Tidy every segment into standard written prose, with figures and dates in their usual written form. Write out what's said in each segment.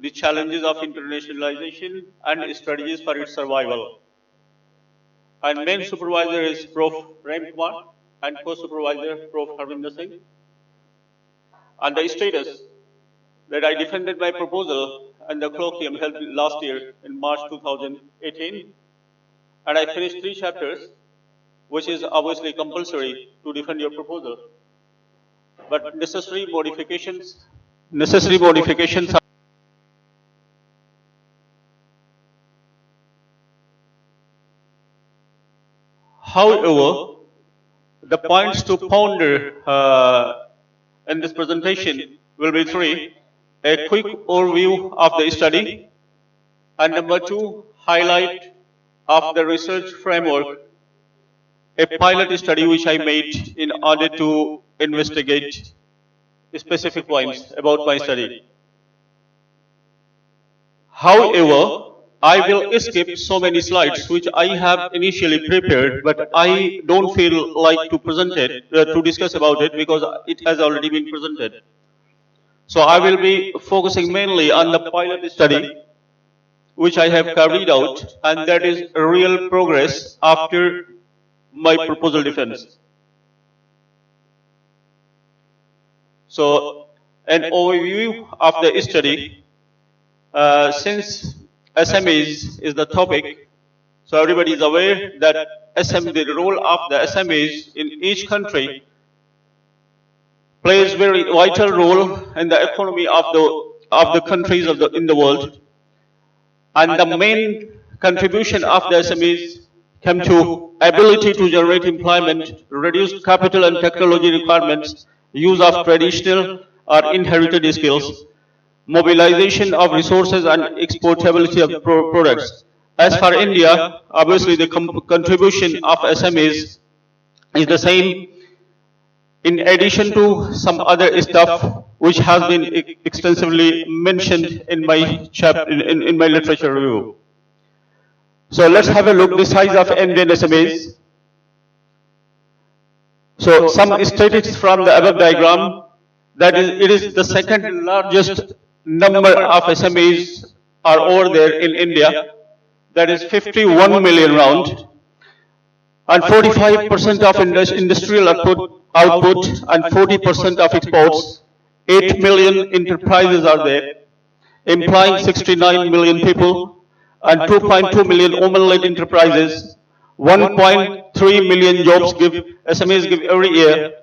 the challenges of internationalization and strategies for its survival. And main supervisor is Prof. Prem and co-supervisor Prof. Harvinder Singh. And the status that I defended my proposal and the colloquium held last year in March 2018, and I finished 3 chapters, which is obviously compulsory to defend your proposal. But necessary modifications are. However, the points to ponder in this presentation will be 3. A quick overview of the study, and number 2, highlight of the research framework, a pilot study which I made in order to investigate specific points about my study. However, I will skip so many slides which I have initially prepared, but I don't feel like to present it, to discuss about it, because it has already been presented. So I will be focusing mainly on the pilot study which I have carried out, and that is real progress after my proposal defense. So an overview of the study, since SMEs is the topic, so everybody is aware that the role of the SMEs in each country plays very vital role in the economy of the countries in the world, and the main contribution of the SMEs come to ability to generate employment, reduce capital and technology requirements, use of traditional or inherited skills, mobilization of resources and exportability of products. As for India, obviously the contribution of SMEs is the same, in addition to some other stuff which has been extensively mentioned in my in my literature review. So let's have a look at the size of Indian SMEs. So some statistics from the above diagram, that is, it is the second largest number of SMEs are over there in India, that is 51 million round, and 45% of industrial output and 40% of exports. 8 million enterprises are there, employing 69 million people, and 2.2 million women-led enterprises. 1.3 million jobs SMEs give every year,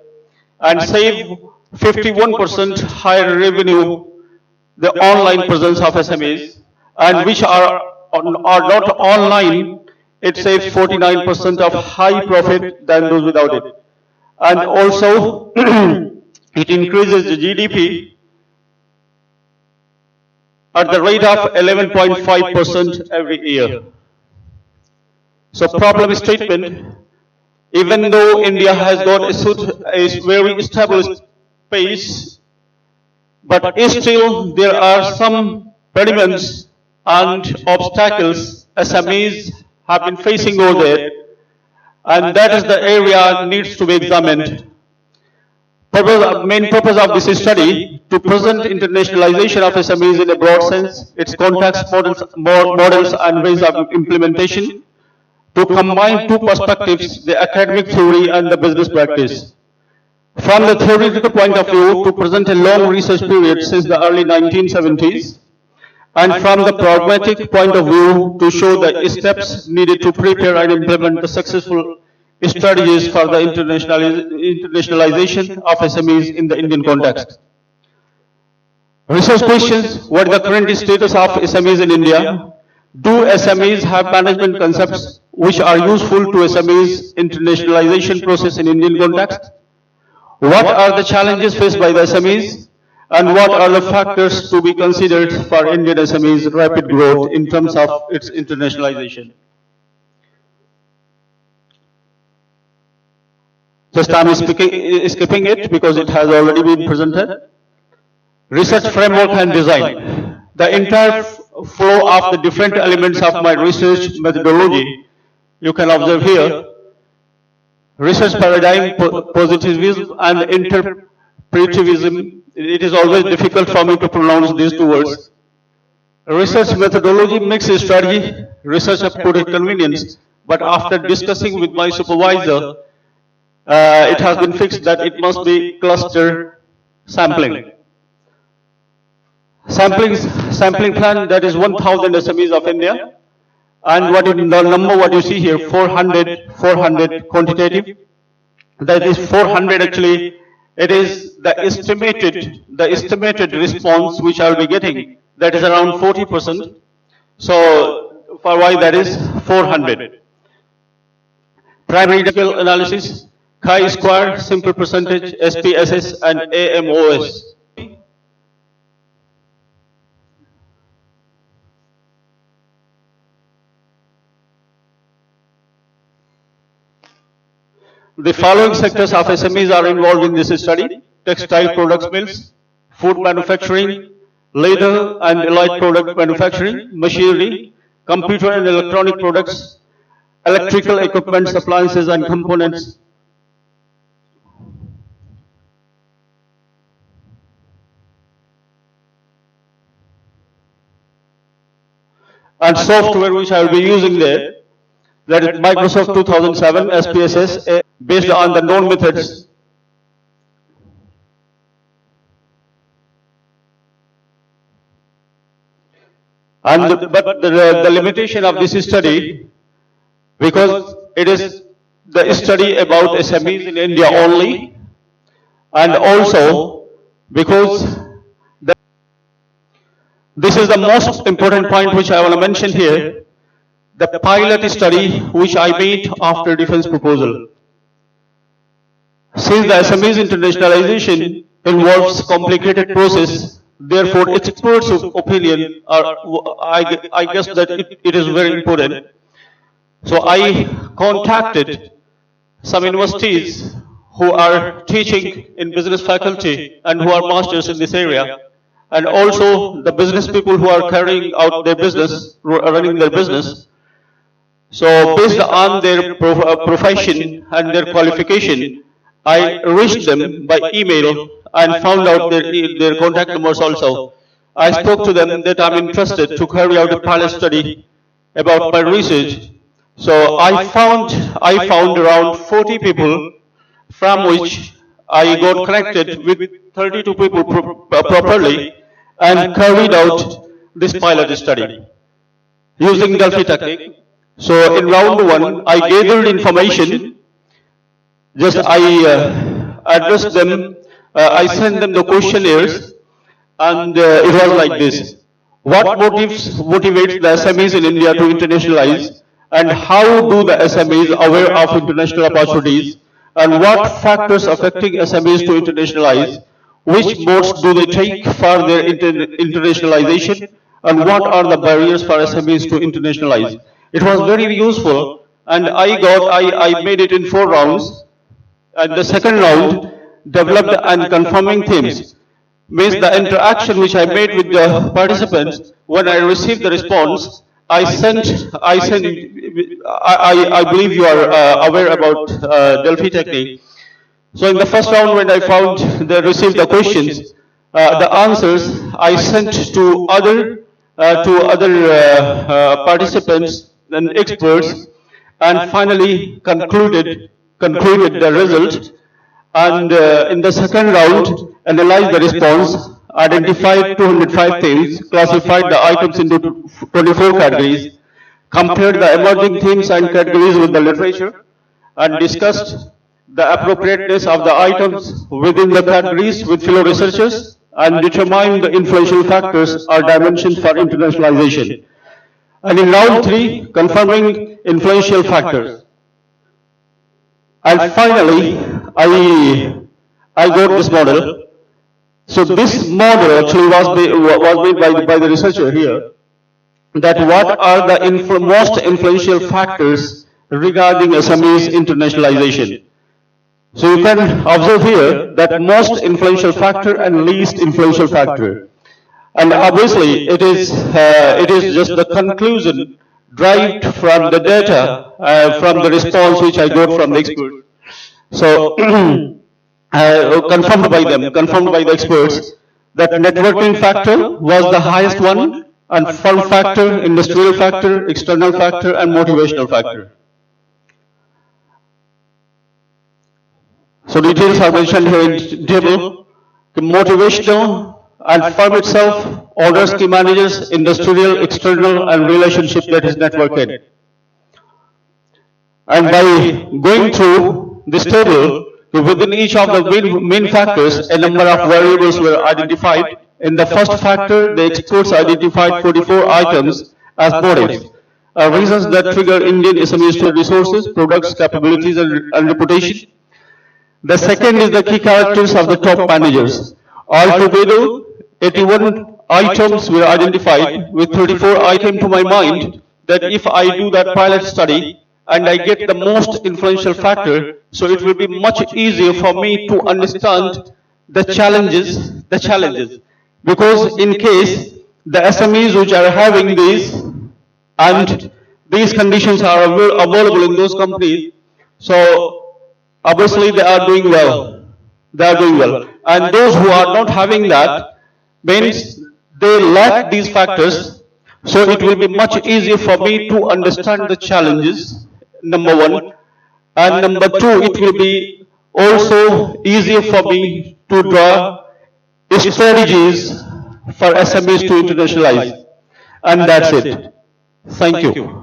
and save 51% higher revenue the online presence of SMEs, and which are not online, it saves 49% of high profit than those without it. And also, it increases the GDP at the rate of 11.5% every year. So problem statement, even though India has got a very established pace, but still there are some impediments and obstacles SMEs have been facing over there, and that is the area needs to be examined. Main purpose of this study, to present internationalization of SMEs in a broad sense, its context, models and ways of implementation, to combine 2 perspectives, the academic theory and the business practice. From the theoretical point of view, to present a long research period since the early 1970s, and from the pragmatic point of view, to show the steps needed to prepare and implement the successful strategies for the internationalization of SMEs in the Indian context. Research questions: what is the current status of SMEs in India? Do SMEs have management concepts which are useful to SMEs internationalization process in Indian context? What are the challenges faced by the SMEs? And what are the factors to be considered for Indian SMEs' rapid growth in terms of its internationalization? Just I'm skipping it because it has already been presented. Research framework and design. The entire flow of the different elements of my research methodology, you can observe here. Research paradigm, positivism and interpretivism. It is always difficult for me to pronounce these 2 words. Research methodology mixed strategy, research up to convenience, but after discussing with my supervisor, it has been fixed that it must be cluster sampling. Sampling plan, that is 1,000 SMEs of India, and what is the number what you see here, 400 quantitative, that is 400 actually, it is the estimated response which I will be getting, that is around 40%. So for why that is 400. Primary differential analysis, chi-square, simple percentage, SPSS and AMOS. The following sectors of SMEs are involved in this study: textile products mills, food manufacturing, leather and allied product manufacturing, machinery, computer and electronic products, electrical equipment, appliances and components, and software which I will be using there, that is Microsoft 2007 SPSS, based on the known methods. And but the limitation of this study, because it is the study about SMEs in India only, and also because this is the most important point which I want to mention here, the pilot study which I made after defense proposal. Since the SMEs internationalization involves complicated process, therefore experts' opinion are, I guess that it is very important. So I contacted some universities who are teaching in business faculty and who are masters in this area, and also the business people who are carrying out their business, running their business. So based on their profession and their qualification, I reached them by email and found out their contact numbers also. I spoke to them that I'm interested to carry out a pilot study about my research. So I found around 40 people, from which I got connected with 32 people properly and carried out this pilot study using Delphi technique. So in round one, I gathered information. Just I addressed them. I sent them the questionnaires, and it was like this: what motivates the SMEs in India to internationalize, and how do the SMEs aware of international opportunities, and what factors affecting SMEs to internationalize? Which modes do they take for their internationalization, and what are the barriers for SMEs to internationalize? It was very useful, and I made it in 4 rounds, and the second round developed and confirming themes. Means the interaction which I made with the participants, when I received the response, I believe you are aware about Delphi technique. So in the first round, when I found they received the questions, the answers I sent to other participants and experts, and finally concluded the result. And in the second round, analyzed the response, identified 205 themes, classified the items into 24 categories, compared the emerging themes and categories with the literature, and discussed the appropriateness of the items within the categories with fellow researchers, and determined the influential factors or dimensions for internationalization. And in round 3, confirming influential factors. And finally, I got this model. So this model actually was made by the researcher here, that what are the most influential factors regarding SMEs internationalization. So you can observe here that most influential factor and least influential factor. And obviously it is just the conclusion derived from the data, from the response which I got from the expert. So confirmed by the experts, that networking factor was the highest one, and form factor, industrial factor, external factor, and motivational factor. So details are mentioned here in table. The motivational and firm itself, orders, key managers, industrial, external, and relationship, that is networking. And by going through this table, within each of the main factors, a number of variables were identified. In the first factor, the experts identified 44 items as motives, reasons that trigger Indian SMEs to resources, products, capabilities, and reputation. The second is the key characters of the top managers. Altogether, 81 items were identified, with 34 items to my mind, that if I do that pilot study and I get the most influential factor, so it will be much easier for me to understand the challenges. Because in case the SMEs which are having these and these conditions are available in those companies, so obviously they are doing well. And those who are not having that means they lack these factors. So it will be much easier for me to understand the challenges, number one. And number two, it will be also easier for me to draw strategies for SMEs to internationalize. And that's it. Thank you.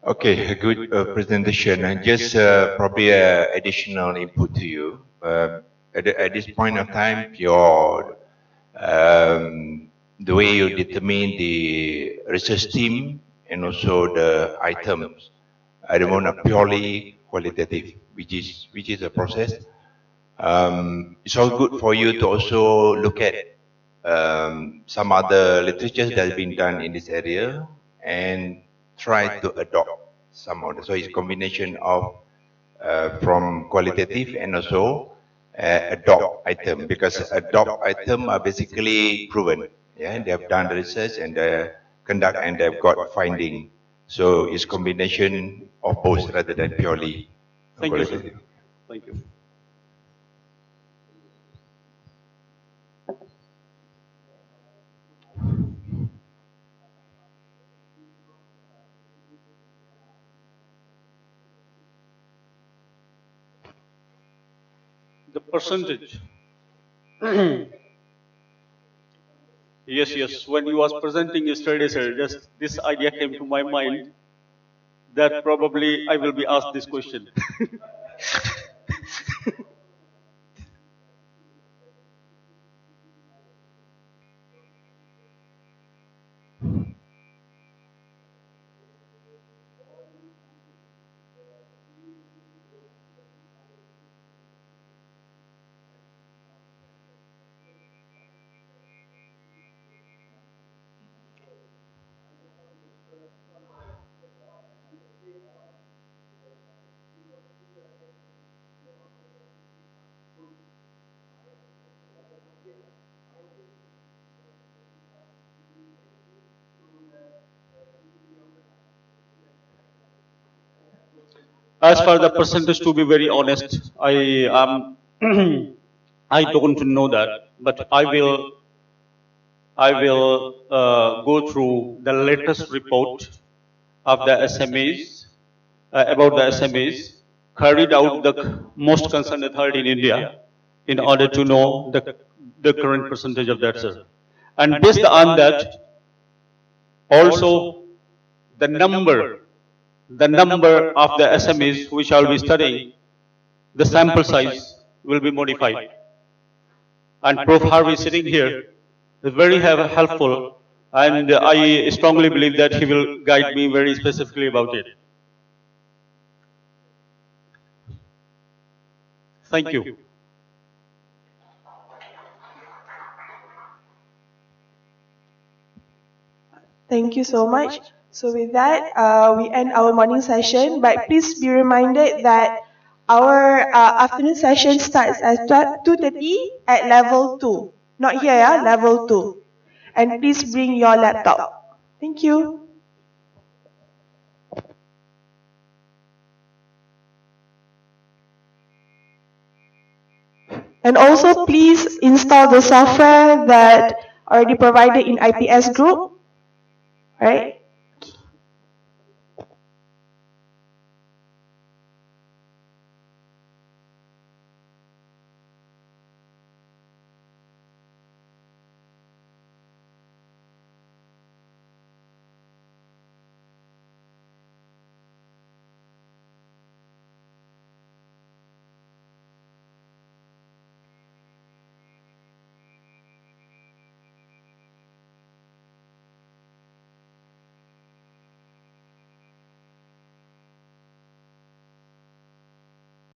Okay, a good presentation. And just probably additional input to you. At this point of time, your the way you determine the research team and also the items at the moment are purely qualitative, which is a process. It's all good for you to also look at some other literature that has been done in this area and try to adopt some of it. So it's a combination of from qualitative and also adopt item, because adopt item are basically proven. Yeah, they have done the research and conduct and they've got finding. So it's combination of both rather than purely qualitative. You, thank you. The percentage. Yes. When you was presenting yesterday, sir, just this idea came to my mind that probably I will be asked this question. As for the percentage, to be very honest, I am I don't know that, but I will go through the latest report of the SMEs about the SMEs carried out the most concerned authority in India in order to know the current percentage of that, sir. And based on that, also the number of the SMEs which I will be studying, the sample size will be modified. And Prof. Harvey sitting here is very helpful, and I strongly believe that he will guide me very specifically about it. Thank you. Thank you so much. So with that, we end our morning session, but please be reminded that our afternoon session starts at 2:30 at level 2. Not here, yeah, level 2. And please bring your laptop. Thank you. And also, please install the software that already provided in IPS group, right?